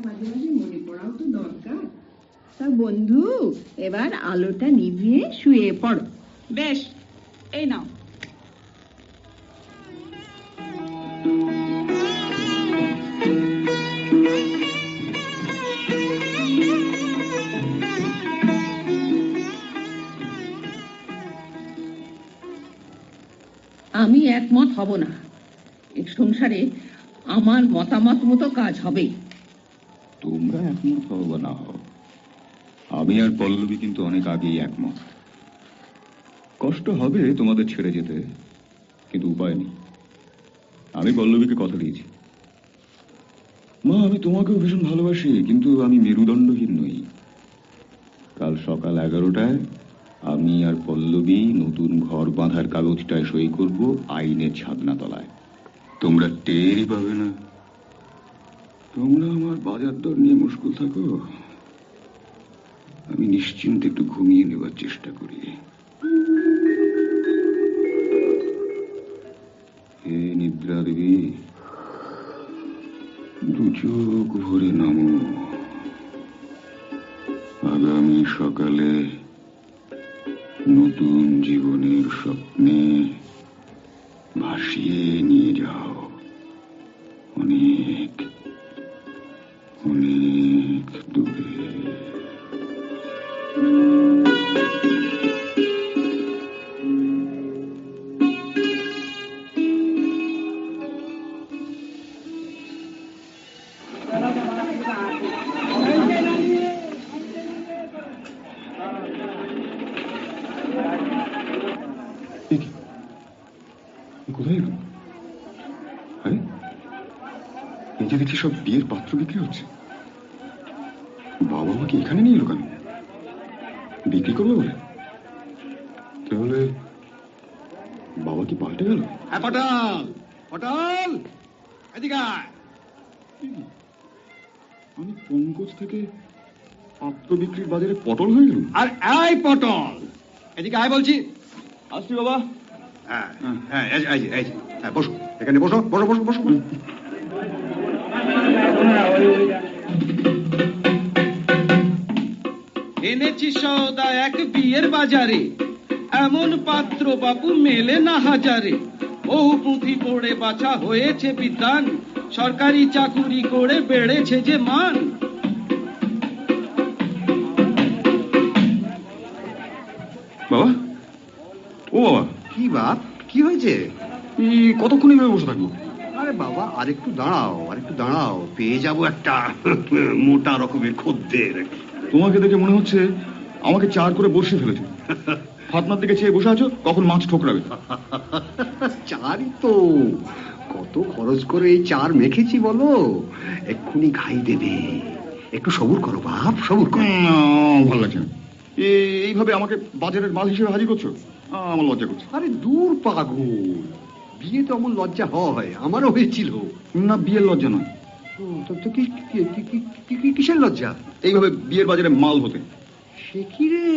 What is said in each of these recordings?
মাঝে মাঝে মনে পড়াও তো দরকার। তা বন্ধু, এবার আলোটা নিভিয়ে শুয়ে পড়ো। বেশ, এই নাও। আমি একমত হব না। এই সংসারে আমার মতামত মতো কাজ হবে। তোমরা একমত হও বা না হও, আমি আর পল্লবী কিন্তু অনেক আগেই একমত। কষ্ট হবে তোমাদের ছেড়ে যেতে, কিন্তু উপায় নেই। আমি পল্লবীকে কথা দিয়েছি। মা, আমি তোমাকেও ভীষণ ভালোবাসি, কিন্তু আমি মেরুদণ্ডহীন নই। কাল সকাল 11টায় আমি আর পল্লবী নতুন ঘর বাঁধার কাগজটায় সই করব আইনের ছাদনাতলায়। তোমরা টেরই পাবে না। তোমরা আমার বাজার দর নিয়ে মুশকুল থাকো, আমি নিশ্চিন্তে একটু ঘুমিয়ে নেবার চেষ্টা করি। হে নিদ্রা দেবী, দু চোখ ভরে নামো। আগামী সকালে নতুন জীবনের স্বপ্নে ভাসিয়ে নিয়ে যাও অনেক অনেক দূরে। কোথায় এলো? আরে, এই যে দেখছি সব বিয়ের পাত্র বিক্রি হচ্ছে। বাবা আমাকে এখানে নিয়ে এলো কেন? বিক্রি করবে বলে? তাহলে বাবা কি পাল্টে গেল? পটল, পটল, এদিকে আয়। আমি পঙ্কজ থেকে পাত্র বিক্রির বাজারে পটল হয়ে গেল। আর এই পটল, এদিকে আয় বলছি। আসছি বাবা। হ্যাঁ হ্যাঁ, এই যে, হ্যাঁ, বসো এখানে, বসো বসো বসো বসো। এনেছি সওদা এক বিয়ের বাজারে, এমন পাত্র বাপু মেলে না হাজারে। বহু পুঁথি পড়ে বাছা হয়েছে বিদ্বান, সরকারি চাকুরি করে বেড়েছে যে মান। বাবা, ও বাবা। কি বাপ, কি হয়েছে? কতক্ষণ এভাবে বসে থাকবো? আরে বাবা, আরেকটু দাঁড়াও, আরেকটু দাঁড়াও, পেয়ে যাবো একটা মোটা রকমের খদ্দের। তোমাকে দেখে মনে হচ্ছে আমাকে চার করে বসে ফেলেছো। ফাতনার দিকে চেয়ে বসে আছো, কখন মাছ ঠোকরাবে। চারই তো, কত খরচ করে এই চার মেখেছি বলো, এক্ষুনি ঘাই দেবে। একটু সবুর করো বাপ, সবুর করো। ভালো লাগছে না। এইভাবে আমাকে বাজারের মাল হিসেবে হাজির করছো, আমার লজ্জা করছে। আরে দূর পাগল, বিয়ে তো এমন লজ্জা হয়, আমারও হয়েছিল। না, বিয়ের লজ্জা নয়। তো কিসের লজ্জা? এইভাবে বিয়ের বাজারে মাল হতে। সে কি রে,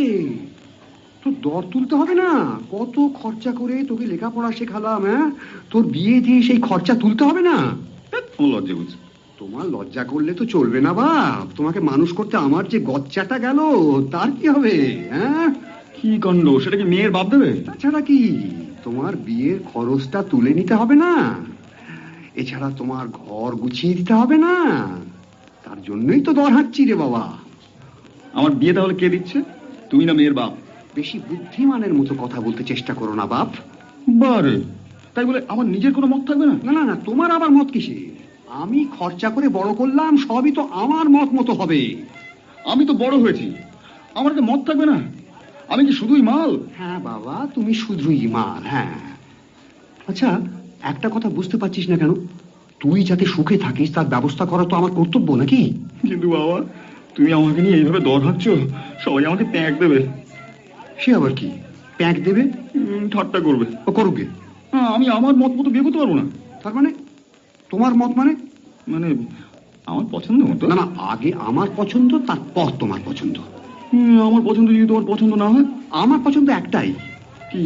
তোর দর তুলতে হবে না? কত খরচা করে তোকে লেখাপড়া শেখালাম, হ্যাঁ? তোর বিয়ে দিয়ে সেই খরচা তুলতে হবে না? আমার লজ্জা করছে। তোমার লজ্জা করলে তো চলবে না বাপ। তোমাকে মানুষ করতে আমার যে গচ্চাটা গেল, তার কি হবে? হ্যাঁ, কি কাণ্ড, সেটা কি মেয়ের বাপ দেবে? তাছাড়া কি, তোমার বিয়ের খরচটা তুলে নিতে হবে না? এছাড়া তোমার ঘর গুছিয়ে দিতে হবে না? তার জন্যই তো দর হাঁটছি রে বাবা। আমার বিয়ে তাহলে কে দিচ্ছে, তুমি না মেয়ের বাপ? বেশি বুদ্ধিমানের মতো কথা বলতে চেষ্টা করো না বাপ। বারে, তাই বলে আমার নিজের কোনো মত থাকবে না? না না না, তোমার আবার মত কিসে? আমি খরচা করে বড় করলাম, সবই তো আমার মত মতো হবে। আমি তো বড় হয়েছি, আমার কি মত থাকবে না? আমি কি শুধুই মাল? হ্যাঁ বাবা, তুমি শুধুই মাল। হ্যাঁ, আচ্ছা, একটা কথা বুঝতে পারছিস না কেন? তুই যাতে সুখে থাকিস তার ব্যবস্থা করা তো আমার কর্তব্য, নাকি? কিন্তু বাবা, তুমি আমাকে নিয়ে এইভাবে দর হাঁকছো, সবাই আমাকে প্যাঁক দেবে। সে আবার কি, প্যাঁক দেবে? ঠাট্টা করবে। ও করুকে। আমি আমার মত মতো বিয়ে করতে পারবো না। তার মানে তোমার মত মানে? মানে আমার পছন্দ মতো। না না, আগে আমার পছন্দ, তারপর তোমার পছন্দ। আমার পছন্দ যদি তোমার পছন্দ না হয়? আমার পছন্দ একটাই। কি?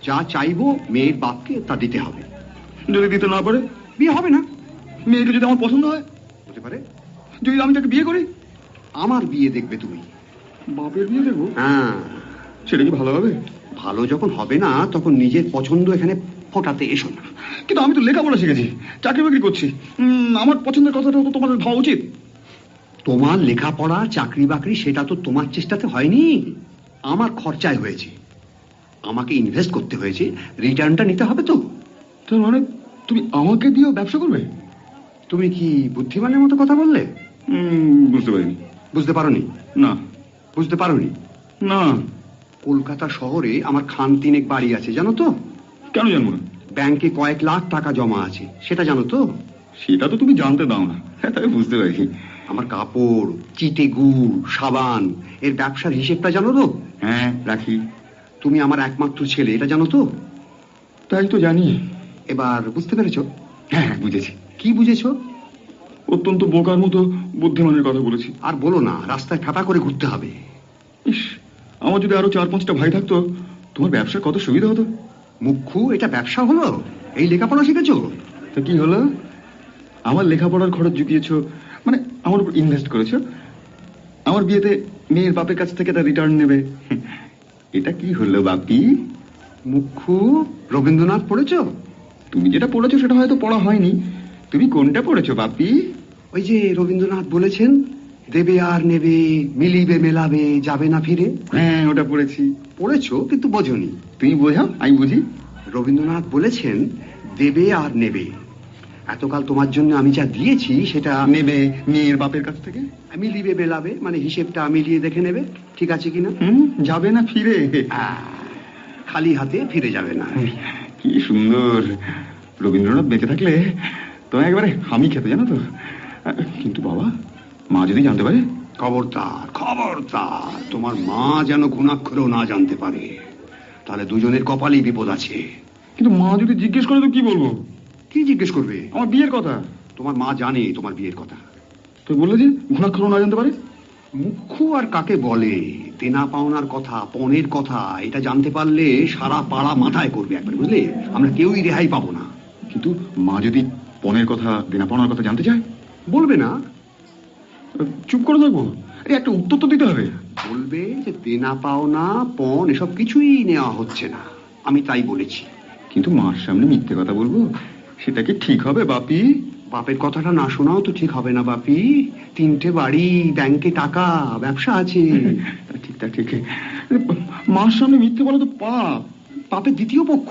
যা চাইবো মেয়ের বাপকে তা দিতে হবে। যদি দিতে না পারে? বিয়ে হবে না। মেয়েকে যদি আমার পছন্দ হয়? হতে পারে। যদি আমি তাকে বিয়ে করি? আমার বিয়ে দেখবে তুমি। বাপের বিয়ে দেখবো? হ্যাঁ। সেটা কি ভালো হবে? ভালো যখন হবে না তখন নিজের পছন্দ এখানে ফোটাতে এসো না। কিন্তু আমি তো লেখাপড়া শিখেছি, চাকরি বাকরি করছি, আমার পছন্দের কথাটা তো তোমাদের ভাবা উচিত। তোমার লেখাপড়া চাকরি বাকরি সেটা তো তোমার চেষ্টাতে হয়নি, আমার খরচায় হয়েছে। আমাকে ইনভেস্ট করতে হয়েছে, রিটার্নটা নিতে হবে তো। তার মানে তুমি আমাকে দিয়েও ব্যবসা করবে? তুমি কি বুদ্ধিমানের মতো কথা বললে? বুঝতে পারিনি। বুঝতে পারোনি? না। বুঝতে পারোনি? না। কলকাতা শহরে আমার খান তিনেক বাড়ি আছে, জানো তো? কেন জানবো না? ব্যাংকে কয়েক লাখ টাকা জমা আছে, সেটা জানো তো? সেটা তো তুমি জানতে দাও না। হ্যাঁ, তাই বুঝতে পারছি। আমার কাপড়, চিটে গুড়, সাবান এর ব্যবসার হিসেবটা জানো তো? হ্যাঁ, রাখি। তুমি আমার একমাত্র ছেলে, এটা জানো তো? তাই তো জানি। এবার বুঝতে পেরেছো? হ্যাঁ, বুঝেছি। কি বুঝেছো? অত্যন্ত বোকার মতো বুদ্ধিমানের কথা বলেছি। আর বলো না, রাস্তায় ঠাটা করে ঘুরতে হবে। ইস, আমার যদি আরো 4-5টা ভাই থাকতো, তোমার ব্যবসা কত সুবিধা হতো। মুখ্যু, এটা ব্যবসা হলো? এই লেখাপড়া শিখেছো? তা কি হলো? আমার লেখাপড়ার খরচ জুগিয়েছো, মানে আমার উপর ইনভেস্ট করেছো। আমার বিয়েতে মেয়ের বাপের কাছ থেকে তার রিটার্ন নেবে। এটা কি হলো বাপি? মুখ্যু, রবীন্দ্রনাথ পড়েছো? তুমি যেটা পড়েছো সেটা হয়তো পড়া হয়নি। তুমি কোনটা পড়েছো বাপি? ওই যে রবীন্দ্রনাথ বলেছেন, দেবে আর নেবে, মিলিবে মেলাবে, যাবে না ফিরে। হ্যাঁ, ওটা পড়েছি। পড়েছো কিন্তু বোঝনি। তুমি বোঝাও, আমি বুঝি। রবীন্দ্রনাথ বলেছেন, দেবে আর নেবে। এতকাল তোমার জন্য আমি যা দিয়েছি সেটা নেবে মেয়ের বাপের কাছ থেকে। মিলিবে মেলাবে, মানে হিসেবটা মিলিয়ে দেখে নেবে ঠিক আছে কিনা। যাবে না ফিরে। খালি হাতে ফিরে যাবে না। কি সুন্দর! রবীন্দ্রনাথ বেঁচে থাকলে তোমায় একবারে হামি খেতে, জানো তো। কিন্তু বাবা, মা যদি জানতে পারে? খবরদার, খবরদার, তোমার মা যেন ঘুণাক্ষরেও না জানতে পারে, তাহলে দুজনের কপালেই বিপদ আছে। কিন্তু মা যদি জিজ্ঞেস করে তো কি বলবো? কি জিজ্ঞেস করবে? আমার বিয়ের কথা। তোমার মা জানে তোমার বিয়ের কথা। তো বললে যে ঘুণাক্ষরও না জানতে পারে? মুখ্যু আর কাকে বলে? দেনা পাওনার কথা, পণের কথা, এটা জানতে পারলে সারা পাড়া মাথায় করবে একবার, বুঝলে? আমরা কেউই রেহাই পাবো না। কিন্তু মা যদি পণের কথা, দেনা পাওনার কথা জানতে চায়? বলবে না? চুপ করে থাকবো? আরে একটা উত্তর তো দিতে হবে। বলবে যে দেনা পাওনা, পণ এসব কিছুই নেওয়া হচ্ছে না, আমি তাই বলেছি। কিন্তু মার সামনে মিথ্যে কথা বলবো, সেটা কি ঠিক হবে বাপি? বাপের কথাটা না শোনাও তো ঠিক হবে না বাপি। 3টে বাড়ি, ব্যাংকে টাকা, ব্যবসা আছে। ঠিক, তা ঠিক। মার সামনে মিথ্যে বলা তো পাপ। পাপের দ্বিতীয় পক্ষ।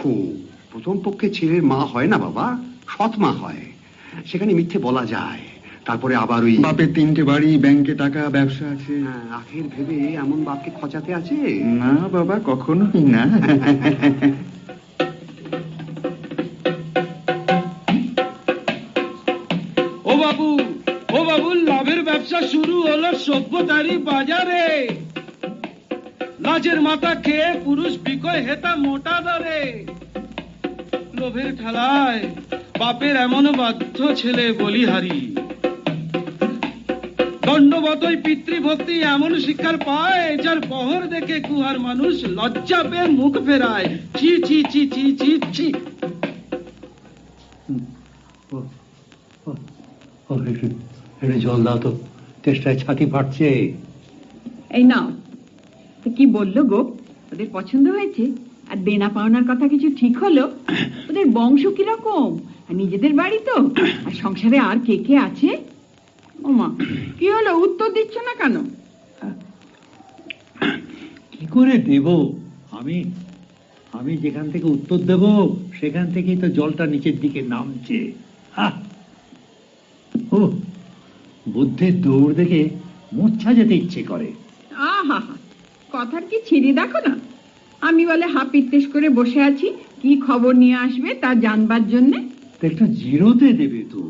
প্রথম পক্ষে ছেলের মা হয় না বাবা, সৎ মা হয়, সেখানে মিথ্যে বলা যায়। তারপরে আবার ওই বাপের 3টে বাড়ি, ব্যাংকে টাকা, ব্যবসা আছে। আখের ভেবে এমন বাপকে খচাতে আছে? না বাবা, কখনোই না। ও বাবু, লাভের ব্যবসা শুরু হলো সভ্যতারই বাজারে। লাজের মাথা খেয়ে পুরুষ বিকয় হেতা মোটা দরে। লোভের ঠেলায় বাপের এমন বাধ্য ছেলে বলিহারি। দণ্ডবতই পিতৃভক্তি এমন শিক্ষার পায়, যার পহর দেখে কুহার মানুষ লজ্জা পেয়ে মুখ ফেরায়। ছি ছি ছি ছি ছি ছি। জল দাও তো, তেষ্টায় ছাতি ফাটছে। এই নাও। তো কি বললো গো? ওদের পছন্দ হয়েছে? আর দেনা পাওনার কথা কিছু ঠিক হলো? ওদের বংশ কিরকম? আর নিজেদের বাড়ি তো? আর সংসারে আর কে কে আছে? ওমা, কি হলো? উত্তর দিচ্ছ না কেন? কি করে দেব? আমি যেখান থেকে উত্তর দেব সেখান থেকেই তো জলটা নিচের দিকে নামছে। ও, বুদ্ধির দৌড় দেখে মূর্ছা যেতে ইচ্ছে করে। আহা, কথার কি ছিঁড়ি দেখো না। আমি বলে হাপিত্তেশ করে বসে আছি, কি খবর নিয়ে আসবে তা জানবার জন্যে। তো একটু জিরোতে দেবে তো।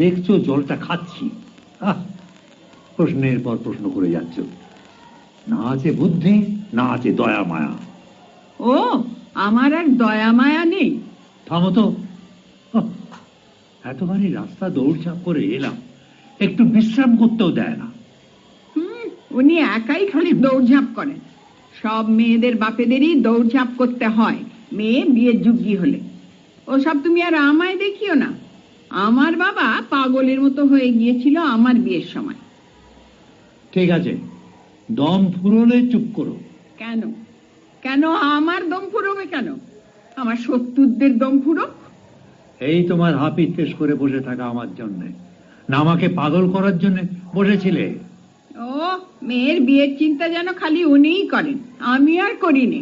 দেখছো জলটা খাচ্ছি, প্রশ্নের পর প্রশ্ন করে যাচ্ছ। না আছে বুদ্ধি, না আছে দয়া মায়া। ও, আমার আর দয়া মায়া নেই। থামো তো। এতবারই রাস্তা দৌড়ঝাঁপ করে এলাম, একটু বিশ্রাম করতেও দেয় না। উনি একাই খালি দৌড়ঝাঁপ করেন। সব মেয়েদের বাপেদেরই দৌড়ঝাঁপ করতে হয় মেয়ে বিয়ের যোগ্যী হলে। ওসব তুমি আর আমায় দেখিও না। আমার বাবা পাগলের মতো হয়ে গিয়েছিল আমার বিয়ের সময়। ঠিক আছে, দম ফুরোলে চুপ করো। কেন কেন আমার দম ফুরোবে কেন? আমার শত্রুদের দম ফুরোক। এই তোমার হাপিত পেশ করে বসে থাকা আমার জন্য, না আমাকে পাগল করার জন্য বসেছিলে? ও, মেয়ের বিয়ের চিন্তা যেন খালি উনিই করেন, আমি আর করিনি।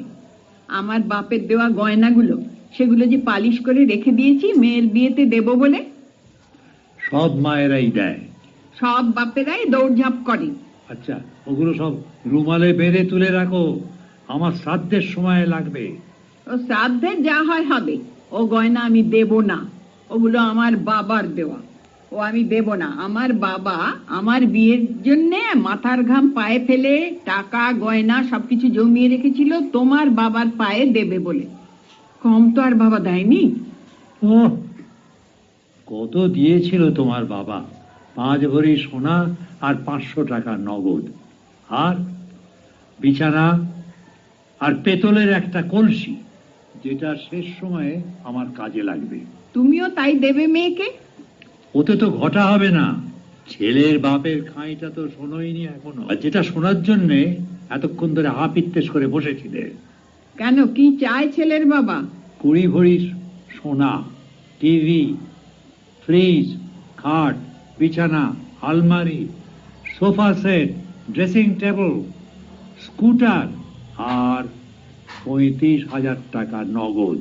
আমার বাপের দেওয়া গয়নাগুলো, সেগুলো যে পালিশ করে রেখে দিয়েছি মেয়ের বিয়েতে দেব বলে। সব মায়েরাই দেয়। সব বাপেরাই দৌড়ঝাঁপ করে। আচ্ছা, ওগুলো সব রুমালে বেঁধে তুলে রাখো, আমার শ্রাদ্ধের সময় লাগবে। ও শ্রাদ্ধের যা হয় হবে, ও গয়না আমি দেব না। ওগুলো আমার বাবার দেওয়া, ও আমি দেব না। আমার বাবা আমার বিয়ের জন্য মাথার ঘাম পায়ে ফেলে টাকা গয়না সবকিছু জমিয়ে রেখেছিল তোমার বাবার পায়ে দেবে বলে। কম তো আর বাবা দেয়নি। ও, কত দিয়েছিল তোমার বাবা? 5 ভরি সোনা আর 500 টাকা নগদ, আর বিছানা আর পেতলের একটা কলসি, যেটা শেষ সময়ে আমার কাজে লাগবে। তুমিও তাই দেবে মেয়েকে? ওতে তো ঘটা হবে না। ছেলের বাপের খাঁইটা তো শোনোইনি এখনো, আর যেটা শোনার জন্য এতক্ষণ ধরে হাপিত্তেশ করে বসেছিলে। কেন, কি চায় ছেলের বাবা? 20 ভরি সোনা, টিভি, ফ্রিজ, খাট, বিছানা, আলমারি, sofa set, dressing table, scooter আর 35,000 টাকা নগদ।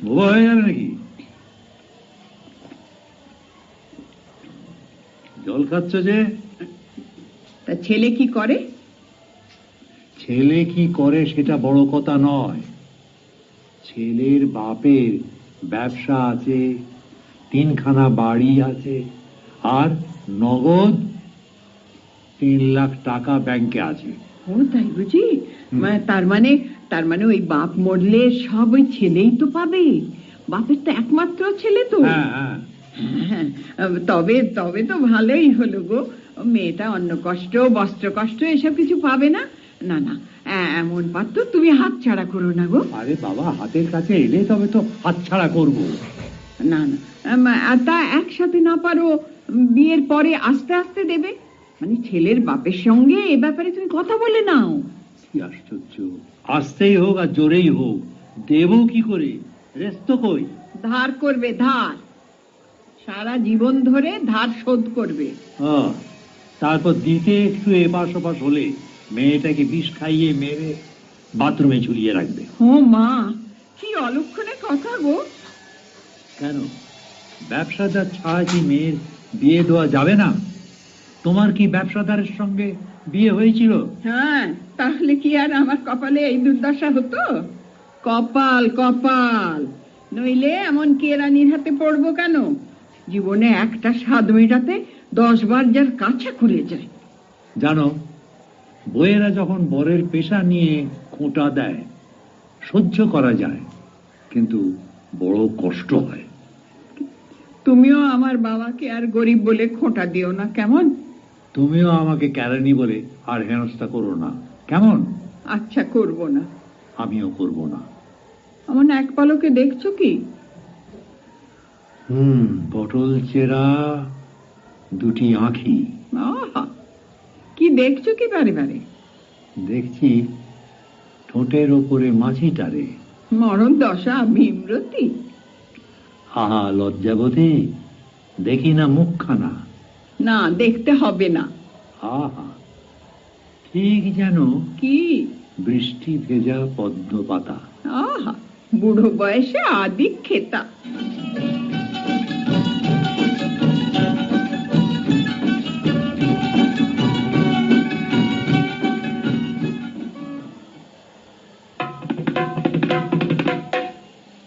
বোবা হয়ে গেল নাকি? জল খাচ্ছ যে? তা ছেলে কি করে? ছেলে কি করে সেটা বড় কথা নয়। ছেলের বাপের ব্যবসা আছে, 3খানা বাড়ি আছে, আর নগদ 3 লাখ টাকা ব্যাংকে আছে। ও তাই বুঝি? তার মানে ওই বাপ মরলে সব ওই ছেলেই তো পাবে। বাপের তো একমাত্র ছেলে তো। হ্যাঁ হ্যাঁ, হ্যাঁ, তবে তো ভালোই হলো গো। মেয়েটা অন্ন কষ্ট, বস্ত্র কষ্ট এসব কিছু পাবে না। না না, এমন পাত্র তুমি হাত ছাড়া করো না গো। আরে বাবা, হাতের কাছে এলে তবে তো হাতছাড়া করবো। না না, তা একসাথে না পারো, বিয়ের পরে আস্তে আস্তে দেবে। মানে ছেলের বাপের সঙ্গে এ ব্যাপারে তুমি কথা বলে নাও। কি আশ্চর্য! আস্তেই হোক আর জোরেই হোক, দেবো কি করে? রেস্ত কই? ধার করবে, ধার। সারা জীবন ধরে ধার শোধ করবে। তারপর দিতে একটু এপাশ ওপাশ হলে মেয়েটাকে বিষ খাইয়ে মেরে বাথরুমে ঝুলিয়ে রাখবে। ও মা, কি অলক্ষণের কথা গো। কেন, ব্যবসাদার ছাড়া কি মেয়ের বিয়ে দেওয়া যাবে না? তোমার কি ব্যবসাদারের সঙ্গে বিয়ে হয়েছিল? হ্যাঁ, তাহলে কি আর আমার কপালে এই দুর্দশা হতো? কপাল কপাল, নইলে এমন কেরানির হাতে পড়বো কেন? জীবনে একটা স্বাদ মেটাতে 10 বার যার কাছে খুলে যায়। জানো, বইয়েরা যখন বরের পেশা নিয়ে খোঁটা দেয় সহ্য করা যায়, কিন্তু বড় কষ্ট হয়। তুমিও আমার বাবাকে আর গরিব বলে খোঁটা দিও না, কেমন? তুমিও আমাকে কেরানি বলে আর হেনস্থা করো না, কেমন? আচ্ছা, করব না। আমিও করব না। এমন এক পলকে দেখছো কি? পটল চেরা দুটি আঁখি। আহা, কি দেখছো কি বারে বারে? দেখছি ঠোঁটের ওপরে মাছিটারে। মরণ দশা ভীমরতি। আহা লজ্জাবতী, দেখি না মুখখানা? না, দেখতে হবে না। আহা, ঠিক যেন কি? বৃষ্টি ভেজা পদ্ম পাতা। আহা, বুড়ো বয়সে আদি খেতা।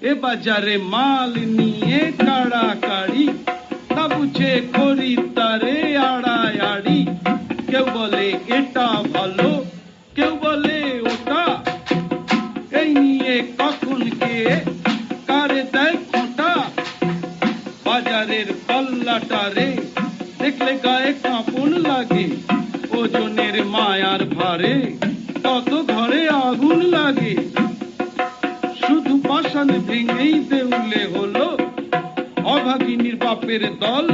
এ বাজারে মাল নিয়ে কাড়াকাড়ি, তা বুঝে খরিদ্দারে আড়াআড়ি। কেউ বলে এটা ভালো, কেউ বলে ওটা, এই নিয়ে কখন কে কারে দেয় খোঁটা। বাজারের পাল্লাটারে দেখলে গায়ে কাঁপন লাগে, ওজনের মায়ার ভারে তত ঘরে আগুন লাগে। শুধু পাষাণ ভেঙেই দেউলে হলো, অভাগিনীর বাপের দল,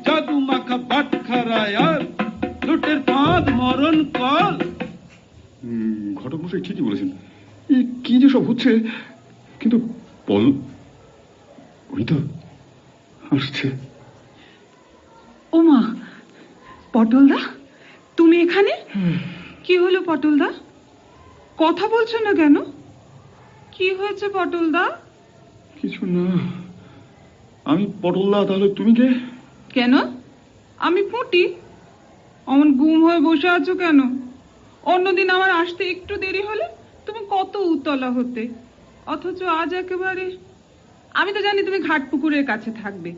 জাদু মাখা বাটখারায় আর লুটের ফাঁদ মরণ কল। ঘটক মশাই ঠিকই বলেছেন। কি যে সব হচ্ছে, কিন্তু ওই তো আসছে। ওমা, পটলদা তুমি এখানে? কি হলো পটলদা, কথা বলছো না কেন? কি হয়েছে পটলদা? কিছু না। আমি পটলদা, তাহলে তুমি কে? কেন আমি পুঁটি? অমন গুম হয়ে বসে আছো কেন? অন্যদিন আমার আসতে একটু দেরি হলে তুমি কত উতলা হতে, অথচ আজ একেবারে। আমি তো জানি তুমি ঘাট পুকুরের কাছে থাকবে,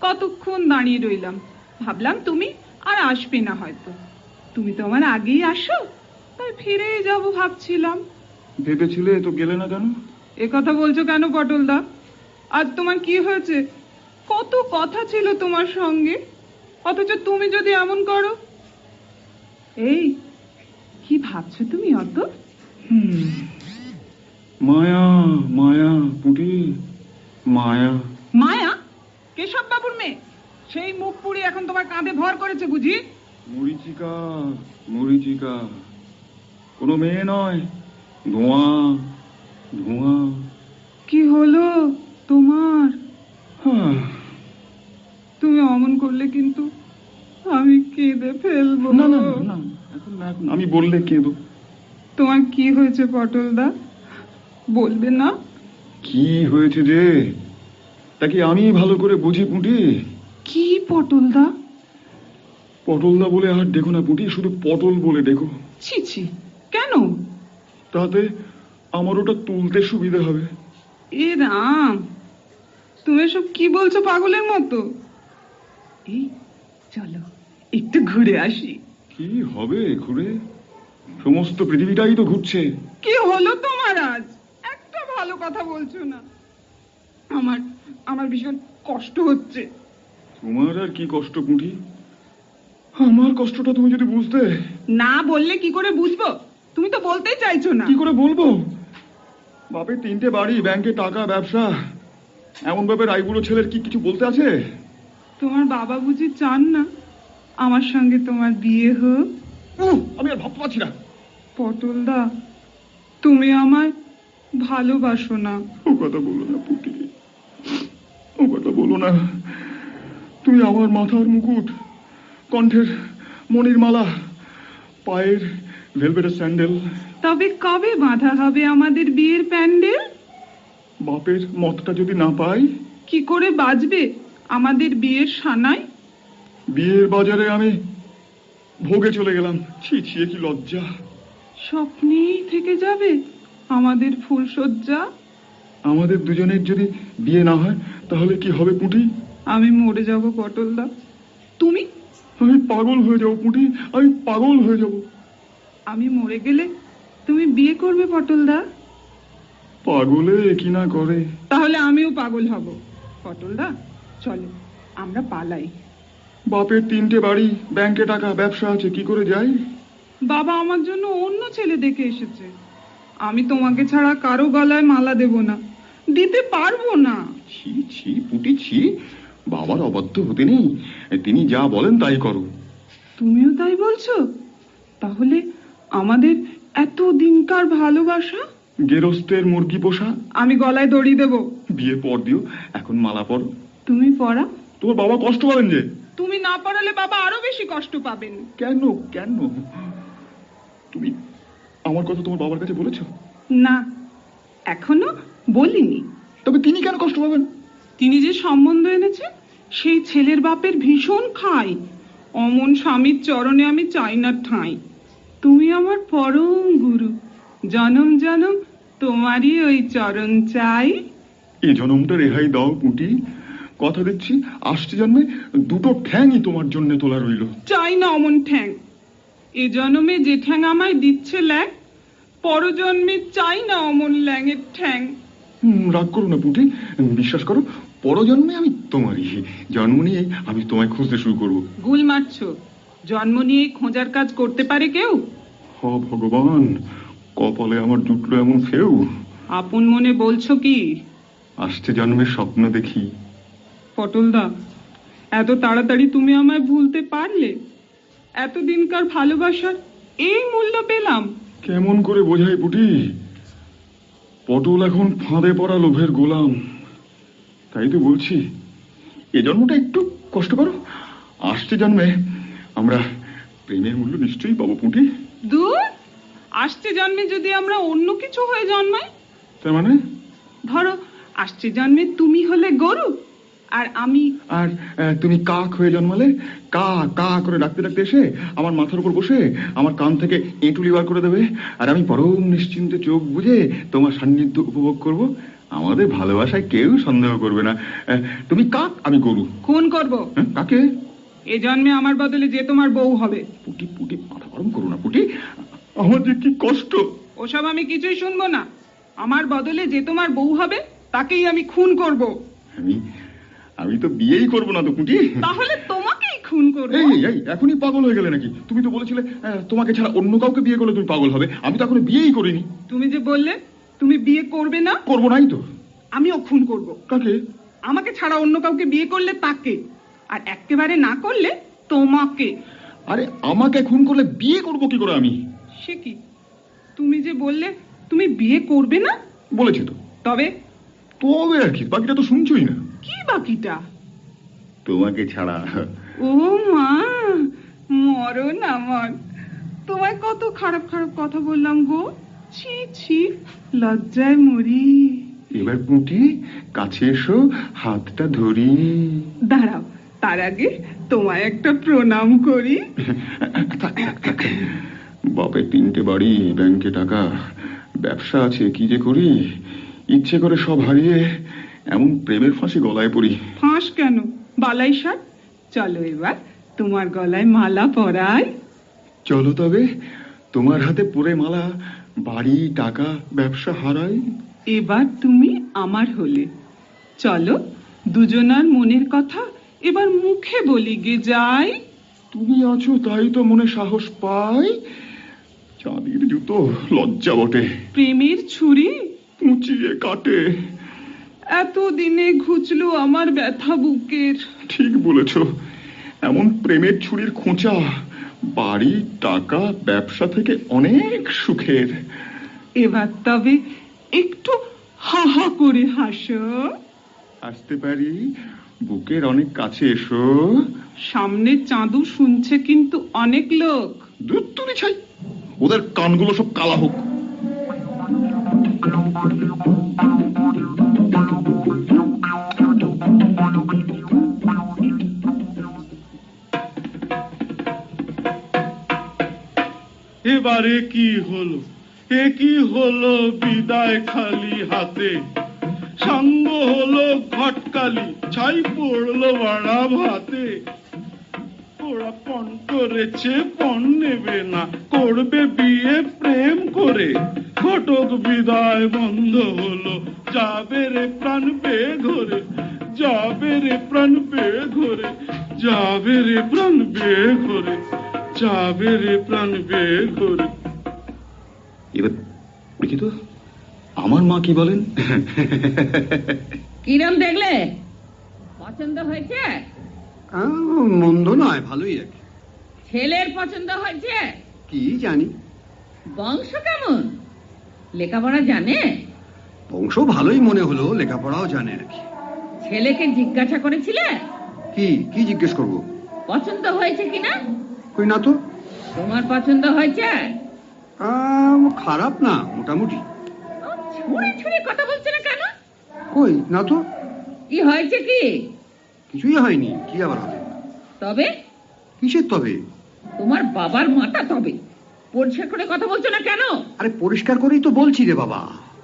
কতক্ষণ দাঁড়িয়ে রইলাম, ভাবলাম তুমি আর আসবে না হয়তো। তুমি তো আমার আগেই আসো, তাই ফিরে যাব ভাবছিলাম। ভেবেছিলে তো গেলে না কেন? এ কথা বলছো কেন পটলদা? আজ তোমার কি হয়েছে? কত কথা ছিল তোমার সঙ্গে, অথচ তুমি যদি এমন করো। এই কি ভাবছো তুমি অত? মায়া, মায়া পুটি, মায়া। মায়া? কেশব বাবুর মেয়ে? সেই মুখ পুড়ি এখন তোমার কাঁধে ভর করেছে বুঝি? মরিচিকা, মরিচিকা, কোনো মেয়ে নয়, ধোঁয়া, ধোঁয়া। কি হলো তোমার? হ্যাঁ। তুমি অমন করলে কিন্তু আমি কেঁদে ফেলবো। না না না, এখন না, এখন আমি বললে কেঁদো। তোমার কি হয়েছে পটলদা, বলবে না? কি হয়েছে যে তা কি আমি ভালো করে বুঝি পুটি? কি পটলদা? পটলদা বলে আর দেখো না পুটি, শুধু পটল বলে দেখো। ছি ছি, কেন? তাতে আমার ওটা তুলতে সুবিধা হবে। এ রাম, তুমি সব কি বলছো পাগলের মতো? এই চলো একটু ঘুরে আসি। কি হবে ঘুরে? সমস্ত পৃথিবীটাই তো ঘুরছে। কি হলো তোমার আজ? একটা ভালো কথা বলছো না। আমার আমার ভীষণ কষ্ট হচ্ছে। তোমার আর কি কষ্ট পুঁটি? আমার কষ্টটা তুমি যদি বুঝতে। না বললে কি করে বুঝবো? তুমি তো বলতেই চাইছো না। কি করে বলবো? বাপের 3টে বাড়ি, ব্যাংকে টাকা, ব্যবসা, এমন ভাবে রাইবুড়ো ছেলের কি কিছু বলতে আছে? তোমার বাবা বুঝি চান না আমার সঙ্গে তোমার বিয়ে হোক? আমি আর ভাবতে পারছি না। পটলদা, তুমি আমায় ভালোবাসো না? ও কথা বলো না পুটি, ও কথা বলো না। তুমি আমার মাথার মুকুট, কণ্ঠের মণির মালা, পায়ের ভেলভেটের স্যান্ডেল। তবে কবে বাঁধা হবে আমাদের বিয়ের প্যান্ডেল? বাপের মতটা যদি না পাই? কি করে বাজবে আমাদের বিয়ের সানাই? বিয়ের বাজারে আমি ভোগে চলে গেলাম, ছি ছি, কি লজ্জা। স্বপ্নেই থেকে যাবে আমাদের ফুলসজ্জা। আমাদের দুজনের যদি বিয়ে না হয় তাহলে কি হবে পুঁটি? আমি মরে যাব পটলদা। তুমি? আমি পাগল হয়ে যাব পুঁটি, আমি পাগল হয়ে যাব। আমি মরে গেলে তুমি বিয়ে করবে পটলদা? পাগলে কি না করে। তাহলে আমিও পাগল হব। পটলদা চলো আমরা পালাই। বাপের 3টে বাড়ি, ব্যাংকে টাকা, ব্যবসা আছে, কি করে যাই? বাবা আমার জন্য অন্য ছেলে দেখে এসেছে। আমি তোমাকে ছাড়া কারো গলায় মালা দেব না, দিতে পারবো না। ছি ছি পুঁটি ছি, বাবার অবাধ্য হতে নেই, তিনি যা বলেন তাই করো। তুমিও তাই বলছো? তাহলে আমাদের এত দিনকার ভালোবাসা? গেরস্তের মুরগি পোষা। আমি গলায় দড়ি দেব। বিয়ে পর দিও, এখন মালা পরো। তুমি পড়া। তোমার বাবা কষ্ট পাবেন যে। তুমি না পড়ালে বাবা আরো বেশি কষ্ট পাবেন। কেন কেন? তুমি আমার কথা তোমার বাবার কাছে বলেছো? না, এখনো বলিনি। তবে তিনি কেন কষ্ট পাবেন? তিনি যে সম্বন্ধ এনেছে সেই ছেলের বাপের ভীষণ খাই। অমন স্বামীর চরণে আমি চাই না ঠাঁই। তুমি আমার পরম গুরু, জনম জনম তোমারই ওই চরণ চাই। এই জনমটা রেহাই দাও পুঁটি, কথা দিচ্ছি আসছে জন্মে 2টো ঠ্যাংই তোমার জন্য তোলা রইল। চাই না অমন ঠ্যাং। এ জন্মে যে ঠ্যাং আমায় দিচ্ছে ল্যাং, পরজন্মে চাই না অমন ল্যাংয়ের ঠ্যাং। রাগ করো না পুঁটি, বিশ্বাস করো, পরজন্মে আমি তোমারই, জন্ম নিয়ে আমি তোমায় খুঁজতে শুরু করবো। গুল মারছো, জন্ম নিয়ে খোঁজার কাজ করতে পারে কেউ? হ ভগবান, কপালে আমার জুটলো এমন ফেউ। আপন মনে বলছো কি? আসছে জন্মের স্বপ্ন দেখি, পটলদা, এত তাড়াতাড়ি তুমি আমায় ভুলতে পারলে? এতদিনকার ভালোবাসার এই মূল্য পেলাম? কেমন করে বোঝাই পুটি? পটল এখন ফাঁদে পড়া লোভের গোলাম। তাই তো বলছি, এ জন্মটা একটু কষ্ট করো, আসছে জন্মে আমরা প্রেমের মূল্য নিশ্চয়ই পাবো পুটি। দূর, আসছে জন্মে যদি আমরা অন্য কিছু হয়ে জন্মাই? তার মানে? ধরো আসছে জন্মে তুমি হলে গরু আর আমি আর তুমি কাক হয়ে জন্মালে, কা কা করে ডাকতে ডাকতে এসে আমার মাথার উপর বসে আমার কান থেকে এঁটুলি বার করে দেবে, আর আমি পরম নিশ্চিন্তে চোখ বুজে তোমার সান্নিধ্য উপভোগ করব। আমাদের ভালোবাসায় কেউ সন্দেহ করবে না। তুমি কাক, আমি গরু। খুন করব। কাকে? এ জন্মে আমার বদলে যে তোমার বউ হবে। পুটি পুটি, মাথা গরম করো না পুটি, আমার যে কি কষ্ট। ওসব আমি কিছুই শুনবো না। আমার বদলে যে তোমার বউ হবে তাকেই আমি খুন করব। আমি তো বিয়েই করবো না তো পুটি। তাহলে তোমাকেই খুন করব। এই এখনই পাগল হয়ে গেলে নাকি? তুমি তো বলেছিলে তোমাকে ছাড়া অন্য কাউকে বিয়ে করলে তুমি পাগল হবে। আমি তো এখনো বিয়েই করিনি। তুমি যে বললে তুমি বিয়ে করবে না। করবো নাই তো। আমিও খুন করব। কাকে? আমাকে ছাড়া অন্য কাউকে বিয়ে করলে তাকে, আর একেবারে না করলে তোমাকে। আরে আমাকে খুন করলে বিয়ে করবো কি করে আমি? সে কি, তুমি যে বললে তুমি বিয়ে করবে না? বলেছি তো। তবে? তবে আর কি, বাকিটা তো শুনছই না। কি বাকিটা? তোমাকে ছাড়া। ও মা, মরণ আমার। তোমায় কত খারাপ খারাপ কথা বললাম গো। ছি ছি, লজ্জায় মরি। এবার পুটি কাছে এসো, হাতটা ধরি। দাঁড়াও, তার আগে তোমায় একটা প্রণাম করি। বাপের 3টে বাড়ি, ব্যাংকে টাকা, ব্যবসা আছে, কি যে করি। ইচ্ছে করে সব হারিয়ে এমন প্রেমের ফাঁসি গলায় পড়ি। ফাঁস কেন, বালাই ষাট। চলো এবার তোমার গলায় মালা পরাই। চলো তবে, তোমার হাতে পরে মালা, বাড়ি টাকা ব্যবসা হারাই। এবার তুমি আমার হলে। চলো দুজনার মনের কথা এবার মুখে বলি গে যাই। তুমি আছো তাই তো মনে সাহস পাই। চাঁদির জুতো লজ্জা বটে, প্রেমের ছুরি পুঁচিয়ে কাটে। এতদিনে ঘুচলো আমার ব্যথা বুকের। ঠিক বলেছ, এমন প্রেমের ছুরির খোঁচা বাড়ি টাকা ব্যবসা থেকে অনেক সুখের। এবার তবে একটু হা হা করে হাসো। আসতে পারি? বুকের অনেক কাছে এসো। সামনে চাঁদু শুনছে কিন্তু অনেক লোক। দূর তুমি ছাই, ওদের কানগুলো সব কালা হোক। এবারে কি হলো, এ কি হলো বিদায় খালি হাতে। সঙ্গ হলো ঘটকালি, ছাই পড়লো বাড়া ভাতে। ওরা পণ করেছে, পণ নেবে না, করবে বিয়ে প্রেম করে। ঘটক বিদায় বন্ধ হলো, যাবে রে প্রাণ পেয়ে ঘরে, যাবে রে প্রাণ পেয়ে ঘরে, যাবে রে প্রাণ পেয়ে ঘরে, যাবে রে প্রাণ পেয়ে ঘরে। এবার দেখি তো আমার মা কি বলেন। কিরম দেখলে? পছন্দ হয়েছে? মন্দ নয়, ভালোই আর কি। ছেলের পছন্দ হয়েছে? কি জানি। বংশ কেমন? লেখাপড়া জানে? বংশ ভালোই মনে হলো, লেখাপড়াও জানে আর কি। ছেলেকে জিজ্ঞাসা করেছিলে? কি কি জিজ্ঞেস করবো? পছন্দ হয়েছে কিনা? কই না তো। তোমার পছন্দ হয়েছে? খারাপ না, মোটামুটি। ছুড়ে ছুড়ে কথা বলছে না কেন? কই না তো। কি হয়েছে কি? কিছুই হয়নি, কি আবার হবে? তবে? কিসের তবে? তোমার বাবার মাথা তবে। পরিষ্কার করে কথা বলছো না কেন? আরে পরিষ্কার করেই তো বলছি রে বাবা।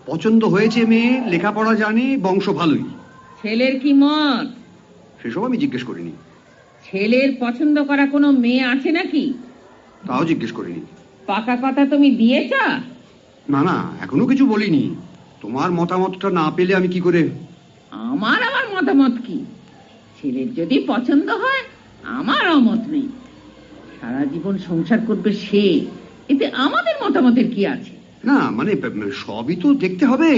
পছন্দ হয়েছে মেয়ে, লেখাপড়া জানে, বংশ ভালোই। ছেলের কি মত? সেসব আমি জিজ্ঞেস করিনি। ছেলের পছন্দ করা কোনো মেয়ে আছে নাকি? তাও জিজ্ঞেস করিনি। পাকা কথা তুমি দিয়েছ? না না, এখনো কিছু বলিনি। তোমার মতামতটা না পেলে আমি কি করে? আমার আবার মতামত কি? ছেলের যদি পছন্দ হয় আমার অমত নেই। সারা জীবন সংসার করবে সে, এতে আমাদের মতামতের কি আছে? না মানে সবই তো দেখতে হবে।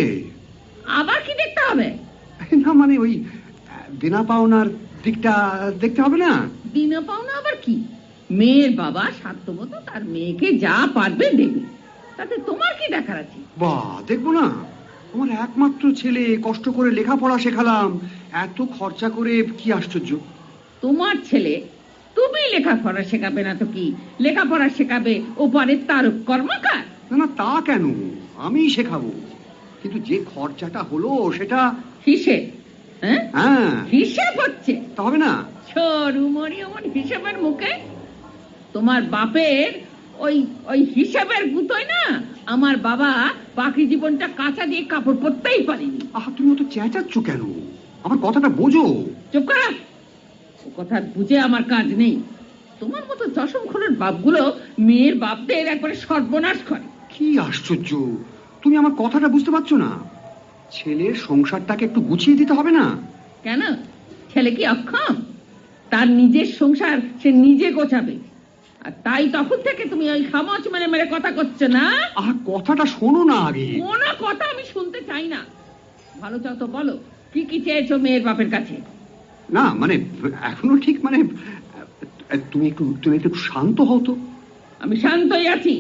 আবার কি দেখতে হবে? না মানে ওই দেনা পাওনার দিকটা দেখতে হবে না? দিনা পাওনা আবার কি? মেয়ের বাবা সাধ্যমতো তার মেয়েকে যা পারবে দেবে, তাতে তোমার কি দেখার আছে? বাহ, দেখবো না? আমার একমাত্র ছেলে, কষ্ট করে লেখাপড়া শেখালাম, এত খরচা করে, কি আশ্চর্য! তোমার ছেলে, তুমি লেখাপড়া শেখাবে না তো কি? লেখাপড়া শেখাবে ওপারে তার কর্মকার। না না, তা কেন, আমি শেখাবো, কিন্তু যে খরচাটা হলো সেটা হিসেব? হ্যাঁ, হ্যাঁ, হিসেব হচ্ছে? তা হবে না? সরু মরি এমন হিসেবের মুখে? তোমার বাপের ওই ওই হিসেবের গুতোয় না আমার বাবা বাকি জীবনটা কাঁচা দিয়ে কাপড় পরতেই পারেনি। আহ, তুমি অত চেঁচাচ্ছ কেন? আমার কথাটা বোঝো। চুপ করা, ও কথা বুঝে আমার কাজ নেই। তোমার মতো চশমখোরের বাপগুলো মেয়ের বাপদের একবারে সর্বনাশ করে। কি আশ্চর্য, তুমি আমার কথাটা বুঝতে পারছো না? ছেলের সংসারটাকে একটু গুছিয়ে দিতে হবে না? কেন, ছেলে কি অক্ষম? তার নিজের সংসার সে নিজে গোছাবে, আর তাই তখন থেকে তুমি ওই খামচ মেরে মেরে কথা করছো না? আহ, কথাটা শোনো না আগে। কোনো কথা আমি শুনতে চাই না। ভালো চাও তো বলো, কি কি চেয়েছো মেয়ের বাপের কাছে? না মানে, এখনো ঠিক মানে, তুমি একটু শান্ত হও তো। আমি শান্তই আছি,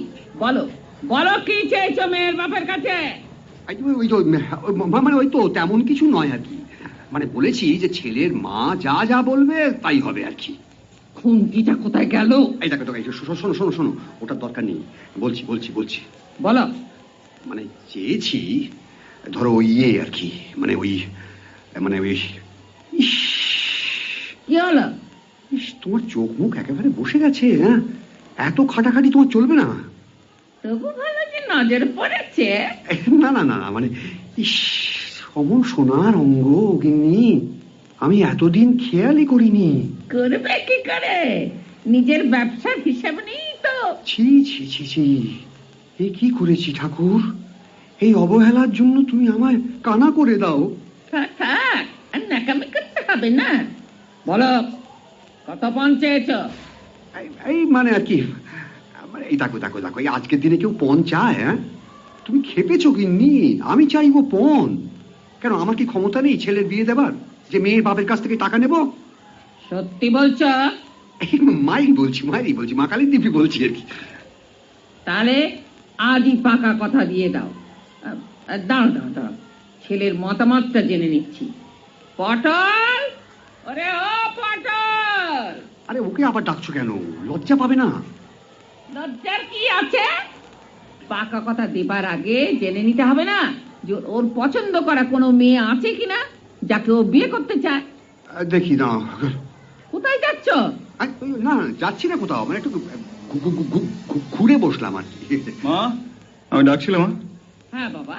বলো বলো কি চেয়েছো মেয়ের বাপের কাছে? ওই তো মানে ওই তো তেমন কিছু নয় আর কি, মানে বলেছি যে ছেলের মা যা যা বলবে তাই হবে আর কি। খুন্তিটা কোথায় গেল? এই দেখো তো, শোনো শোনো শোনো, ওটার দরকার নেই, বলছি বলছি বলছি। বলো। মানে চেয়েছি, ধরো ওই ইয়ে আর কি, মানে ওই ইস, কি হলো? ইস, তোমার চোখ মুখ একেবারে বসে গেছে। হ্যাঁ, এত খাটাখাটি তোমার চলবে না। তবু ভালো যে নজর পড়েছে। না না না, মানে ইস, সমন সোনার অঙ্গ গিন্নি, আমি এতদিন খেয়ালই করিনি। করবে কি করে? নিজের ব্যবসার হিসাব নেই তো। ছি ছি ছি ছি, এ কি করেছি ঠাকুর? এই অবহেলার জন্য তুমি আমায় কানা করে দাও। থাক থাক, আর নাকামি করতে হবে না। বলো কত পণ চেয়েছো? এই মানে আর কি, মানে এই দেখো দেখো দেখো, এই আজকের দিনে কেউ পণ চায়? হ্যাঁ, তুমি খেপেছো গিন্নি, আমি চাইবো পণ কেন? আমার কি ক্ষমতা নেই ছেলের বিয়ে দেবার, যে মেয়ের বাপের কাছ থেকে টাকা নেব? সত্যি বলছো? মাই বলছি, মা কালী দিবি বলছি আর কি। তাহলে আজই পাকা কথা দিয়ে দাও। দাও দাও দাও, ছেলের মতামতটা জেনে নিচ্ছি। পটল, ওরে ও পটল! আরে ওকে আবার ডাকছো কেন? লজ্জা পাবে না? লজ্জার কি আছে? পাকা কথা দেবার আগে জেনে নিতে হবে না যে ওর পছন্দ করা কোনো মেয়ে আছে কিনা যাকে ও বিয়ে করতে চায়? দেখি না। কোথায় যাচ্ছ? না, যাচ্ছি না কোথাও, মানে একটু ঘুরে বসলাম আর কি। মা, আমি ডাকছিলাম। মা, হ্যাঁ বাবা,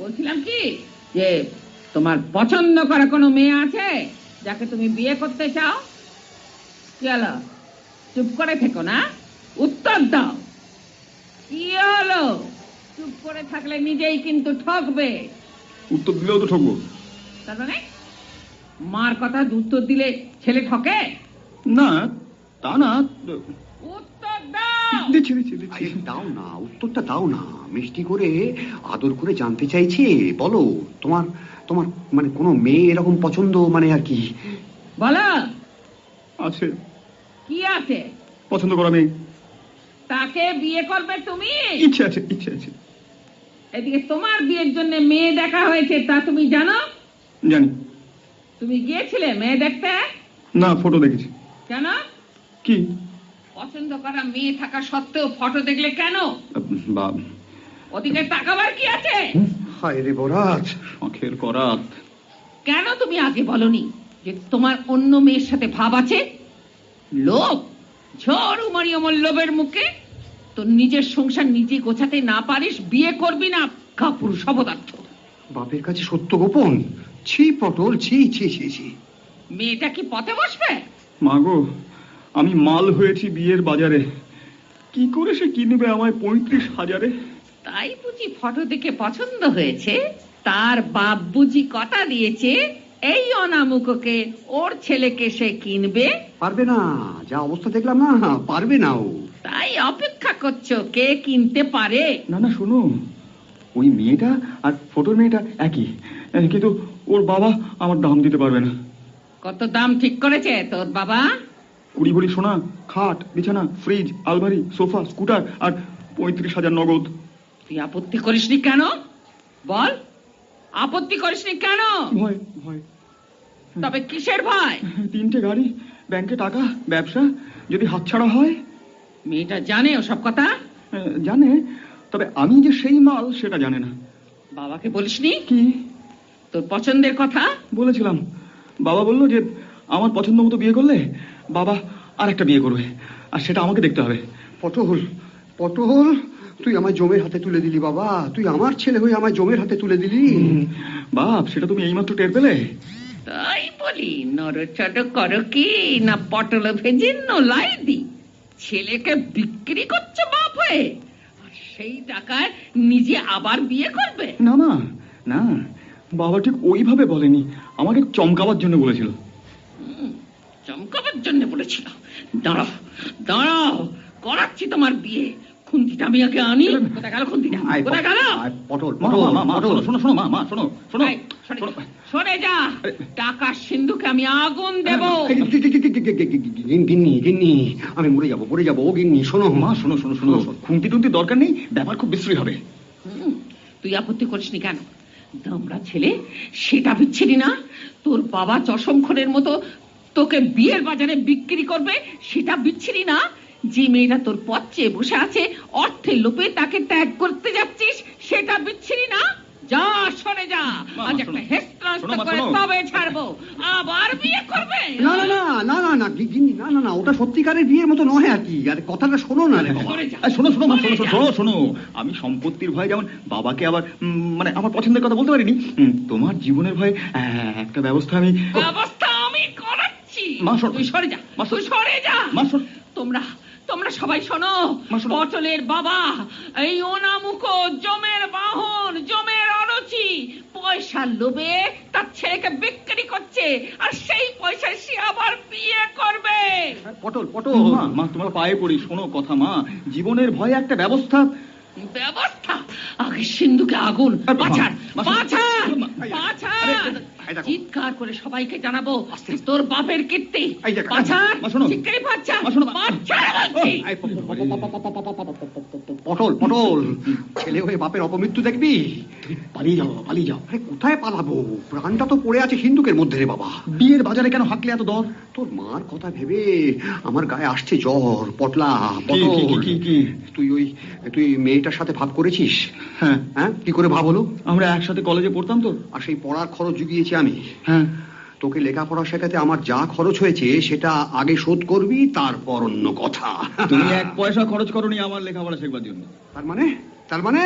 বলছিলাম কি যে তোমার পছন্দ করা কোনো মেয়ে আছে যাকে তুমি বিয়ে করতে চাও? কি হলো, চুপ করে থেকো না, উত্তর দাও। কি হলো, চুপ করে থাকলে নিজেই কিন্তু ঠকবে। উত্তর দিলেও তো ঠকবো। তার মানে মার কথা উত্তর দিলে ছেলে ঠকে? না, তা না। উত্তর দাও। দিচ্ছি দিচ্ছি দিচ্ছি। আরে দাও না, উত্তরটা দাও না, মিষ্টি করে আদর করে জানতে চাইছি। বলো, তোমার তোমার মানে কোনো মেয়ে এরকম পছন্দ মানে আর কি? বলো। আছে। কি আছে? পছন্দ করা মেয়ে। তাকে বিয়ে করবে তুমি? ইচ্ছে আছে, ইচ্ছে আছে। এদিকে তোমার বিয়ের জন্য মেয়ে দেখা হয়েছে, তা তুমি জানো? জানি। তুমি গিয়েছিলে মেয়ে দেখতে? না, ফটো দেখেছি। কেন? কি? পছন্দ করা মেয়ে থাকা সত্ত্বেও ফটো দেখলে কেন? বাপ, ওদিকে তাকাবার কি আছে? হায় রে বরাত, শখের করাত। কেন তুমি আগে বলনি যে তোমার অন্য মেয়ের সাথে ভাব আছে? লোভ, ঝড় উমারি আমার লোভের মুখে। তোর নিজের সংসার নিজে গোছাতে না পারিস, বিয়ে করবি না, কাপুরুষ অপদার্থ। বাপের কাছে সত্য গোপন? ছি পটল, ছি ছি ছি ছি। মেয়েটা কি পথে বসবে? মাগো, আমি মাল হয়েছি বিয়ের বাজারে, কি করে সে কিনবে আমায় 35,000-এ? তাই বুঝি ফটো দেখে পছন্দ হয়েছে? তার বাপ বুঝি কথা দিয়েছে এই অনামুখকে ওর ছেলেকে সে কিনবে? পারবে না, যা অবস্থা দেখলাম না, পারবে না ও। তাই অপেক্ষা করছো কে কিনতে পারে? না না, শোনো, ওই মেয়েটা আর ফটোর মেয়েটা একই, কিন্তু ওর বাবা আমার দাম দিতে পারবে না। কত দাম ঠিক করেছে তোর বাবা? 20 ভরি সোনা, খাট, বিছানা, ফ্রিজ, আলমারি, সোফা, স্কুটার আর 35,000 নগদ। তুই আপত্তি করিসনি কেন? বল, আপত্তি করিসনি কেন? ভয় ভয়। তবে কিসের ভয়? 3টে গাড়ি, ব্যাংকে টাকা, ব্যবসা যদি হাতছাড়া হয়। মেয়েটা জানে ওসব কথা? জানে, তবে আমি যে সেই মাল সেটা জানে না। বাবাকে বলিসনি কি? তোর পছন্দের কথা? বলেছিলাম। বাবা বলল যে আমার পছন্দ মতো বিয়ে করলে বাবা আর একটা বিয়ে করবে, আর সেটা আমাকে দেখতে হবে। পটল, পটল, তুই আমায় জমের হাতে তুলে দিলি বাবা। তুই আমার ছেলে হয়ে আমায় জমের হাতে তুলে দিলি। বাপ, সেটা তুমি এইমাত্র টের পেলে? তাই বলি নড়চড় করো কি না পটল ভেজে নোলাই দি? ছেলেকে বিক্রি করছে বাপ হয়ে, আর সেই টাকায় নিজে আবার বিয়ে করবে? না না না, বাবা ঠিক ওইভাবে বলেনি, আমাকে চমকাবার জন্য বলেছিল। চমকাবার জন্য বলেছিল? দাঁড়াও দাঁড়াও, করাচ্ছি তোমার বিয়ে। খুন্তিটা আমি আগে আনি। কোথায় গেল খুন্তিটা? কোথায় গেল? পটল, মা, পটল, মা, মা, পটল, শোনো শোনো, মা, মা, শোনো শোনো এই, সরে যা। টাকার সিন্ধুকে আমি আগুন দেব। গিন্নি, গিন্নি, আমি মরে যাবো, মরে যাবো। ও গিন্নি, শোনো মা, শোনো শোনো শোনো, খুন্তি টুন্তি দরকার নেই, ব্যাপার খুব বিশ্রী হবে। তুই আপত্তি করিসনি কেন? দামড়া ছেলে, সেটা বিচ্ছিরি না? তোর বাবা চশমখোরের মতো তোকে বিয়ের বাজারে বিক্রি করবে, সেটা বিচ্ছিরি না? যে মেয়েটা তোর পথ চেয়ে বসে আছে, অর্থের লোভে তাকে ত্যাগ করতে যাচ্ছিস, সেটা বিচ্ছিরি না? যা, সরে যা। আজ একটা হেস্তান্ত করে তবে ছাড়বো, আবার বিয়ে করবে। না না না না না না গিন্নি, না না না, ওটা সত্যিকারের বিয়ের মতো নয় আর কি। আর কথাটা শোনো না রে বাবা। সরে যা। শোনো শোনো, মা, শোনো শোনো শোনো, আমি সম্পত্তির ভয় যেমন বাবাকে আবার মানে আমার পছন্দের কথা বলতে পারিনি, তোমার জীবনের ভয়ে একটা ব্যবস্থা আমি করাচ্ছি। মা, শোনো। তুই সরে যা, মা, তুই সরে যা। মা, শোনো। তোমরা তোমরা সবাই শোনো। মা, শোনো। পটলের বাবা এই অনামুখ জমের বাহন, জমের অরুচি, পয়সার লোভে তার ছেলেকে বিক্রি করছে, আর সেই পয়সায় সে আবার বিয়ে করবে। পটল, পটল, মা, মা, তোমার পায়ে পড়ি, শোনো কথা মা। জীবনের ভয়ে একটা ব্যবস্থা। ব্যবস্থা? আগে সিন্ধুকে আগুন। পাছাড়, মা, পাছাড়, মা, পাছাড়। এই দেখো। চিৎকার করে সবাইকে জানাবো তোর বাপের কীর্তি। এই দেখো। পাছাড়, মা, শোনো। চিৎকারি পাছাড়, মা, শোনো, মা। পাছাড় বলছি। পটল, পটল, ছেলে হয়ে বাপের অপমৃত্যু দেখবি? পালিয়ে যাও, পালিয়ে যাও। আরে কোথায় পালাবো? প্রাণটা তো পড়ে আছে সিন্ধুকের মধ্যে রে বাবা। বিয়ের বাজারে কেন হাঁকলে এত দর? তোর মার কথা ভেবে আমার গায়ে আসছে জ্বর। পটলা, কি, পটল, কি, কি, কি? তুই মেয়েটার সাথে ভাব করেছিস? হ্যাঁ, হ্যাঁ, কি করে ভাব হলো? আমরা একসাথে কলেজে পড়তাম তো। আর সেই পড়ার খরচ জুগিয়েছি আমি। হ্যাঁ, তোকে লেখাপড়া শেখাতে আমার যা খরচ হয়েছে সেটা আগে শোধ করবি, তারপর অন্য কথা। তুমি 1 পয়সা খরচ করনি আমার লেখাপড়া শেখবার জন্য। তার মানে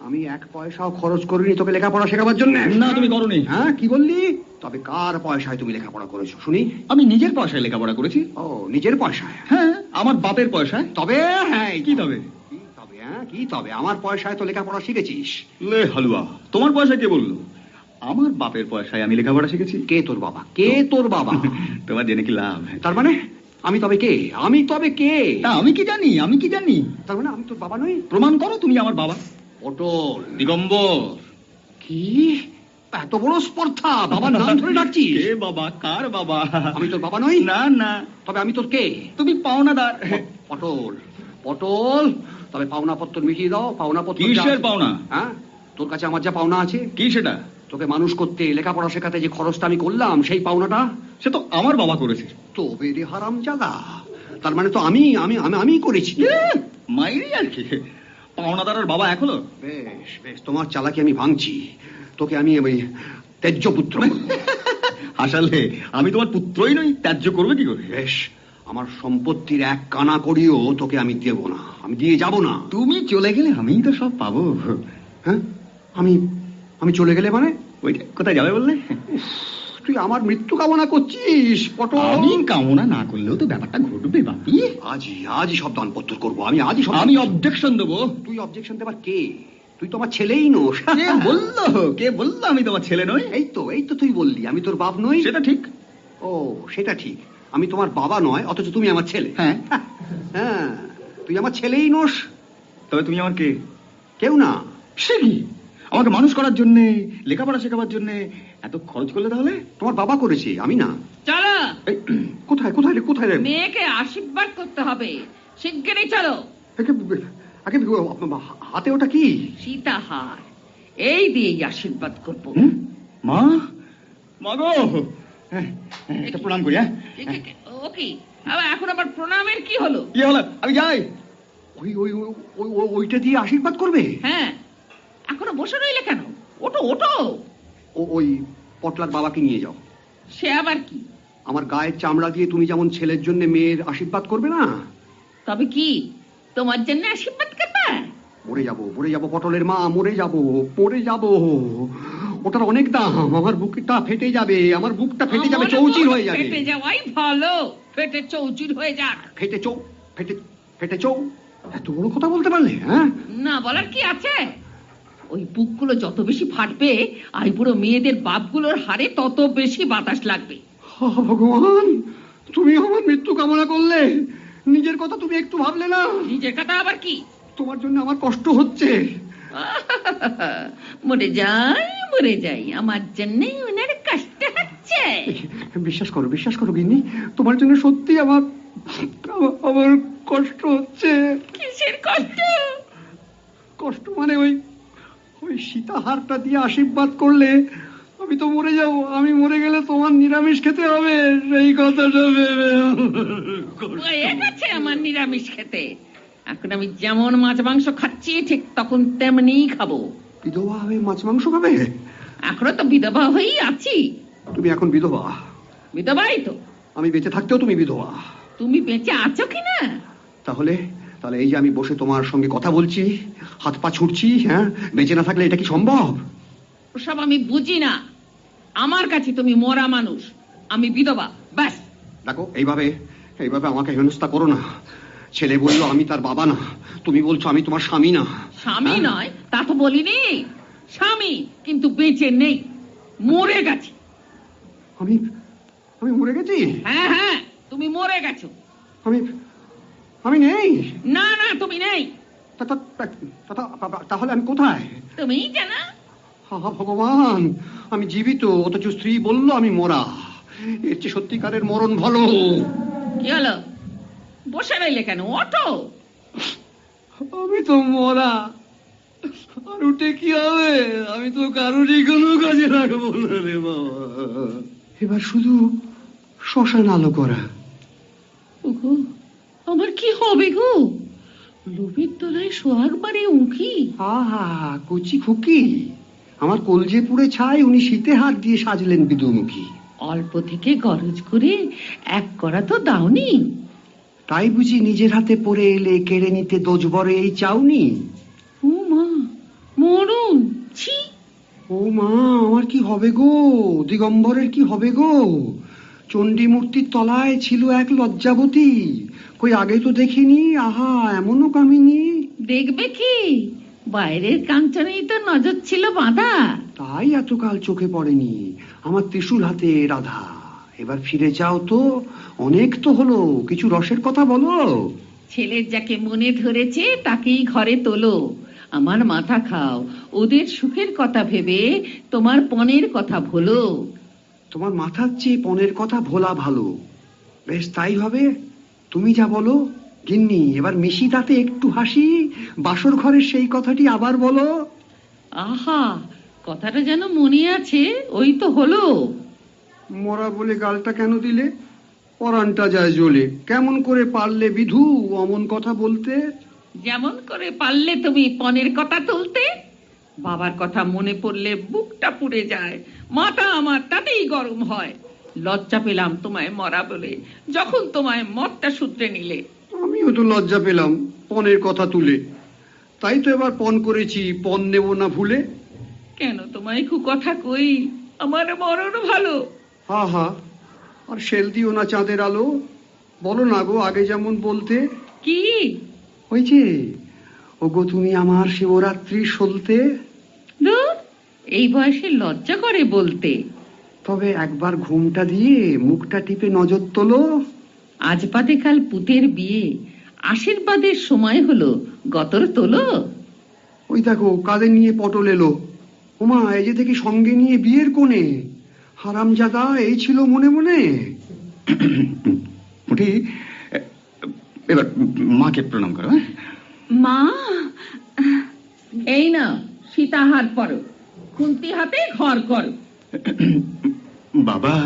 আমি 1 পয়সাও খরচ করিনি তোকে লেখাপড়া শেখাবার জন্য? না, তুমি করনি। হ্যাঁ, কি বললি? তবে কার পয়সায় তুমি লেখাপড়া করেছো শুনি? আমি নিজের পয়সায় লেখাপড়া করেছি। ও, নিজের পয়সায়? হ্যাঁ, আমার বাপের পয়সায়। তবে হ্যাঁ, কি তবে? কি তবে আমার পয়সায় তো লেখাপড়া শিখেছিস। লে হালুয়া, তোমার পয়সা কে বললো? আমার বাপের পয়সায় আমি লেখাপড়া শিখেছি। কে তোর বাবা? কে তোর বাবা? তোমার জেনে কি লাভ? তার মানে আমি তবে কে? আমি তবে কে? তা আমি কি জানি? আমি কি জানি? তার মানে আমি তোর বাবা নই? প্রমাণ করো তুমি আমার বাবা। পটল, দিগম্বর। কি এত বড় স্পর্ধা? বাবার নাম ধরে ডাকছিস? কে বাবা? কার বাবা? আমি তোর বাবা নই? না না। তবে আমি তোর কে? তুমি পাওনাদার। পটল, পটল, তবে পাওনা পত্র মিটিয়ে দাও। পাওনা পত্র কিসের পাওনা? হ্যাঁ, তোর কাছে আমার যা পাওনা আছে। কি সেটা? তোকে মানুষ করতে, লেখাপড়া শেখাতে যে খরচটা আমি করলাম, সেই পাওনাটা। সে তো আমার বাবা করেছে। তো বেরে হারামজাদা, তার মানে তো আমি করেছি। মাইরি আর কি, পাওনাদার আর বাবা এক হলো? বেশ বেশ, তোমার চালাকি আমি ভাঙছি। তোকে আমি ত্যায্য পুত্র করব। আসলে আমি তোমার পুত্রই নই, ত্যায্য করবে কি করে? বেশ, আমার সম্পত্তির 1 কানা করিও তোকে আমি দেব না, আমি দিয়ে যাব না। তুমি চলে গেলে আমিই তো সব পাবো। হ্যাঁ, আমি চলে গেলে মানে? ওই কোথায় যাবে বললে? তুই আমার মৃত্যু কামনা করছিস পটল? আমি কামনা না করলেও তো ব্যাপারটা ঘটবে বাপি। আজই সব দানপত্র করবো আমি। আমি অবজেকশন দেবো। তুই অবজেকশন দেবার কে? তুই তো আমার ছেলেই নোস। কে বললো আমি তোমার ছেলে নই? এই তো তুই বললি আমি তোর বাপ নই। সেটা ঠিক। ও, সেটা ঠিক। আমি তোমার বাবা নয়, অথচ তুমি আমার ছেলে। হ্যাঁ হ্যাঁ, তুই আমার ছেলেই নোস। তবে তুমি আমার কে? কেউ না। সে কি? আমাকে মানুষ করার জন্য, লেখাপড়া শেখাবার জন্য এত খরচ করলে তাহলে? তোমার বাবা করেছে, আমি না। চলো, এই, কোথায় কোথায় রে, কোথায় রে? মেয়েকে আশীর্বাদ করতে হবে, শিগগিরই চলো। আগে হাতে ওটা কি? সীতাহার, এই দিয়েই আশীর্বাদ করবো। মা, মা গো, একটা প্রণাম করি। হ্যাঁ, ও কি এখন আবার প্রণামের কি হলো? কি হলো? আমি যাই। ওই ওই ওইটা দিয়ে আশীর্বাদ করবে? হ্যাঁ, এখনো বসে রইলে কেন? ওটো ওটো। ওই পটলার বাবাকে নিয়ে যাও। সে আবার কি? আমার গায়ের চামড়া দিয়ে তুমি যেমন ছেলের জন্য মেয়ের আশীর্বাদ করবে না, তবে কি তোমার জন্য আশীর্বাদ করবে? মরে যাবো পটলের মা, মরে যাবো। ওটার অনেক দাম, আমার বুকটা ফেটে যাবে, আমার বুকটা ফেটে যাবে, চৌচির হয়ে যাবে। ফেটে যাওয়াই ভালো, ফেটে চৌচির হয়ে যাক। ফেটে চৌ, এত বড় কথা বলতে পারলে? হ্যাঁ, না বলার কি আছে? ওই বুকগুলো যত বেশি ফাটবে, আইবুড়ো মেয়েদের বাপগুলোর হাড়ে তত বেশি বাতাস লাগবে। ভগবান, তুমি আমার মৃত্যু কামনা করলে, নিজের কথা তুমি একটু ভাবলে না? নিজের কথা আবার কি? তোমার জন্য আমার কষ্ট হচ্ছে। মরে যাই, আমার জন্য ওনার কষ্ট হচ্ছে। বিশ্বাস করো গিন্নি, তোমার জন্য সত্যি আমার কষ্ট হচ্ছে। কিসের কষ্ট? কষ্ট মানে ওই সীতাহারটা দিয়ে আশীর্বাদ করলে আমি তো মরে যাব, আমি মরে গেলে তোমার নিরামিষ খেতে হবে, সেই কথাটা ভেবে হয়ে গেছে আমার নিরামিষ খেতে। এখন আমি যেমন মাছ মাংস খাচ্ছি, ঠিক তখন তেমনিই খাবো। বিধবা হয়ে মাছ মাংস খাবে? এখনো তো বিধবা হয়েই আছি। তুমি এখন বিধবা? বিধবাই তো। আমি বেঁচে থাকতেও তুমি বিধবা? তুমি বেঁচে আছো কিনা? তাহলে এই যে আমি বসে তোমার সঙ্গে কথা বলছি, হাত পা ছুটছি, হ্যাঁ, বেঁচে না থাকলে এটা কি সম্ভব? ওসব আমি বুঝি না। আমার কাছে তুমি মরা মানুষ, আমি বিধবা, ব্যাস। দেখো, এইভাবে আমাকে হেনস্থা করো না। ছেলে বললো আমি তার বাবা না, তুমি বলছো আমি তোমার স্বামী না। স্বামী নয় তা তো বলিনি, স্বামী কিন্তু বেঁচে নেই, মরে গেছে। আমি মরে গেছি? হ্যাঁ, তুমি মরে গেছো। আমি নেই? না, তুমি নেই। তাহলে আমি কোথায়? তুমিই জানা। ভগবান, আমি জীবিত, অথচ স্ত্রী বললো আমি মরা। এর চেয়ে সত্যিকারের মরণ ভালো। কি হলো? বসে রইলে কেন? ওঠো। আমি তো মরা, আর উঠে কি হবে? আমি তো কারোরই কোনো কাজে রাখবো না রে বাবা। এবার শুধু শ্মশান আলো করা। ওগো, আমার কি হবে গো? লোভের তলায় সোহাগ বাড়ে উঁকি। আহা, কচি খুকি, আমার কলজে পুড়ে ছাই, উনি শীতে হাত দিয়ে সাজলেন বিদুমুখী। অল্প থেকে গরজ করে এক করা তো দাওনি। তাই বুঝি নিজের হাতে পড়ে এলে কেড়ে নিতে দোজবরে এই চাউনি? ও মা, মরণ! ছি! ও মা, আমার কি হবে গো? দিগম্বরের কি হবে গো? চণ্ডী মূর্তির তলায় ছিল এক লজ্জাবতী, কই আগে তো দেখিনি। আহা, এমনও কামিনী। দেখবে কি, বাইরের কাঞ্চনেই তো নজর ছিল বাঁধা। তাই এতকাল চোখে পড়েনি। আমার ত্রিশূল হাতে রাধা। এবার ফিরে যাও তো, অনেক তো হলো, কিছু রসের কথা বলো। ছেলের যাকে মনে ধরেছে তাকেই ঘরে তোলো, আমার মাথা খাও, ওদের সুখের কথা ভেবে তোমার পণের কথা ভোলো। তোমার মাথার চেয়ে পণের কথা ভোলা ভালো। বেশ, তাই হবে, তুমি যা বলো। গিন্নি, এবার মিশি তাতে একটু হাসি, বাসর ঘরের সেই কথাটি আবার বলো। আহা, কথাটা যেন মনে আছে। ওই তো হলো। মরা বলে গালটা কেন দিলে? পরানটা যায় জ্বলে। কেমন করে পারলে বিধু অমন কথা বলতে? যেমন করে পারলে তুমি পণের কথা তুলতে। বাবার কথা মনে পড়লে বুকটা পুড়ে যায়, মাথা আমার তাতেই গরম হয়। লজ্জা পেলাম তোমায় মরা বলে, যখন তোমায় মরটা সূত্রে নিলে। আমিও তো লজ্জা পেলাম পণের কথা তুলে, তাই তো এবার পণ করেছি, পণ নেব না ভুলে। কেন তোমায় খুব কথা কই, আমার মরণ ভালো। হা হা, আর শেল দিও না চাঁদের আলো। বলো না গো, আগে যেমন বলতে। কি? ওই যে, ওগো তুমি আমার শিবরাত্রি সলতে। ধুর, এই বয়সে লজ্জা করে বলতে। তবে একবার ঘুমটা দিয়ে মুখটা টিপে নজর তোলো। আজ বাদে কাল পুতের বিয়ে, আশীর্বাদের সময় হলো, গতর তোলো। ওই দেখো, কাঁধে নিয়ে পটল এলো। ওমা, এই যে দেখি সঙ্গে নিয়ে বিয়ের কোণে। হারামজাদা এই ছিল মনে মনে। পুটি, এবার মাকে প্রণাম করো। হ্যাঁ? মা, এই না সীতাহার পরো, খুন্তি হাতে ঘর করো। বাবা,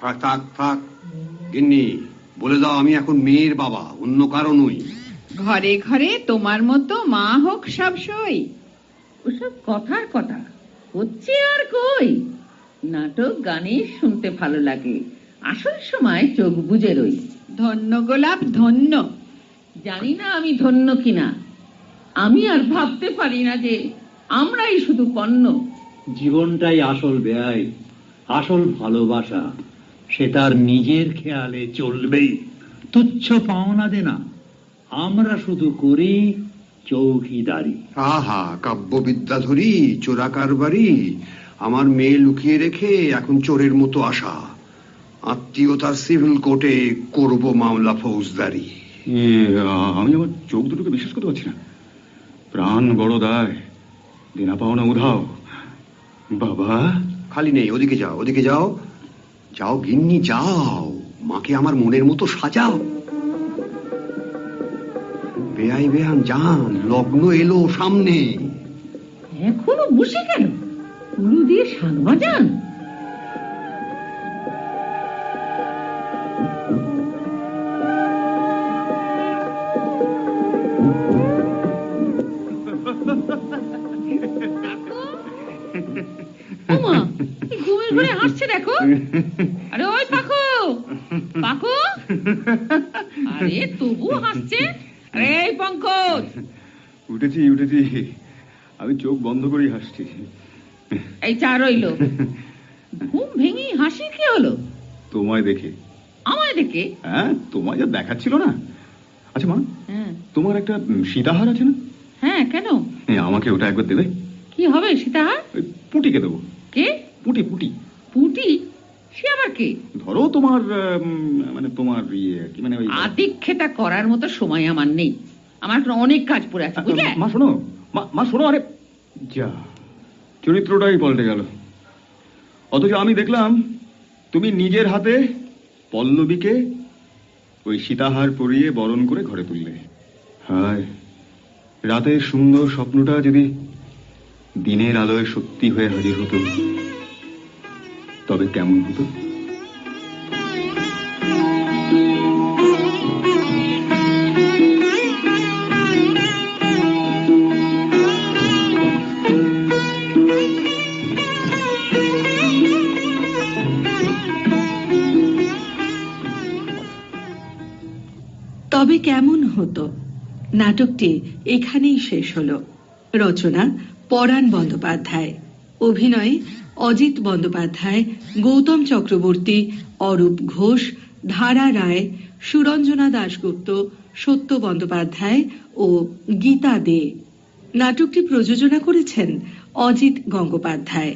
থাক থাক থাক গিন্নি, বলে দাও আমি এখন মেয়ের বাবা, অন্য কারো নই। ঘরে ঘরে তোমার মতো মা হোক সব সই। ওসব কথার কথা হচ্ছে আর কই। নাটক গানে শুনতে ভালো লাগে, আসল সময় চোখ বুজে রই। ধন্য গোলাপ ধন্য। জানি না আমি ধন্য কিনা, আমি আর ভাবতে পারি না যে আমরাই শুধু পণ্য। জীবনটাই আসল ব্যয়, আসল ভালোবাসা। সে তার নিজের খেয়ালে চলবেই, তুচ্ছ পাওনা দেনা। আমরা শুধু করি চৌকিদারি। আহা, কাব্য বিদ্যাধরী, চোরা কারবারি। আমার মেয়ে লুকিয়ে রেখে এখন চোরের মতো আশা। আত্মীয়তার সিভিল কোর্টে করব মামলা ফৌজদারি। আমি আমার চোখ দুটোকে বিশ্বাস করতে পারছি না। প্রাণ বড় দায়, দেনা পাওনা উধাও। বাবা, খালি নেই, ওদিকে যাও, ওদিকে যাও। যাও গিন্নি যাও, মাকে আমার মনের মতো সাজাও। বেআই বেহান যান, লগ্ন এলো সামনে। এখনো বসে কেন? উলু দিয়ে শাক বাজান। ওমা, এই ঘুমের ঘরে হাসছে দেখো। আরে ওই পাখু, পাখু, আরে তবু হাসছে। আরে এই পঙ্কজ। উঠেছি উঠেছি, আমি চোখ বন্ধ করেই হাসছি। এই চা রইলো। ঘুম ভেঙে হাসি কি হলো? তোমায় দেখে। আমায় দেখে? হ্যাঁ, তোমায় যা দেখাচ্ছিল না। আচ্ছা মা, হ্যাঁ তোমার একটা সীতাহার আছে না? হ্যাঁ, কেন? আমাকে ওটা একবার দেবে? কি হবে সীতাহার? ওই পুটিকে দেবো। কে? পুটি পুটি। পুটি? সে আবার কে? ধরো তোমার মানে তোমার ইয়ে কি, মানে ওই আদিক্ষেতা করার মতো সময় আমার নেই। আমার এখন অনেক কাজ পড়ে আছে, বুঝলে? মা শোনো, মা শোনো। আরে যা, চরিত্রটাই পাল্টে গেল। অথচ আমি দেখলাম তুমি নিজের হাতে পল্লবীকে ওই সীতাহার পরিয়ে বরণ করে ঘরে তুললে। হায়, রাতের সুন্দর স্বপ্নটা যদি দিনের আলোয় সত্যি হয়ে হাজির হতো, তবে কেমন হতো? তবে কেমন হতো নাটকটি এখানেই শেষ হলো। রচনা পরাণ বন্দ্যোপাধ্যায়, অভিনয়ে অজিত বন্দ্যোপাধ্যায়, গৌতম চক্রবর্তী, অরূপ ঘোষ, ধারা রায়, সুরঞ্জনা দাশগুপ্ত, সত্য বন্দ্যোপাধ্যায় ও গীতা দে। নাটকটি প্রযোজনা করেছেন অজিত গঙ্গোপাধ্যায়।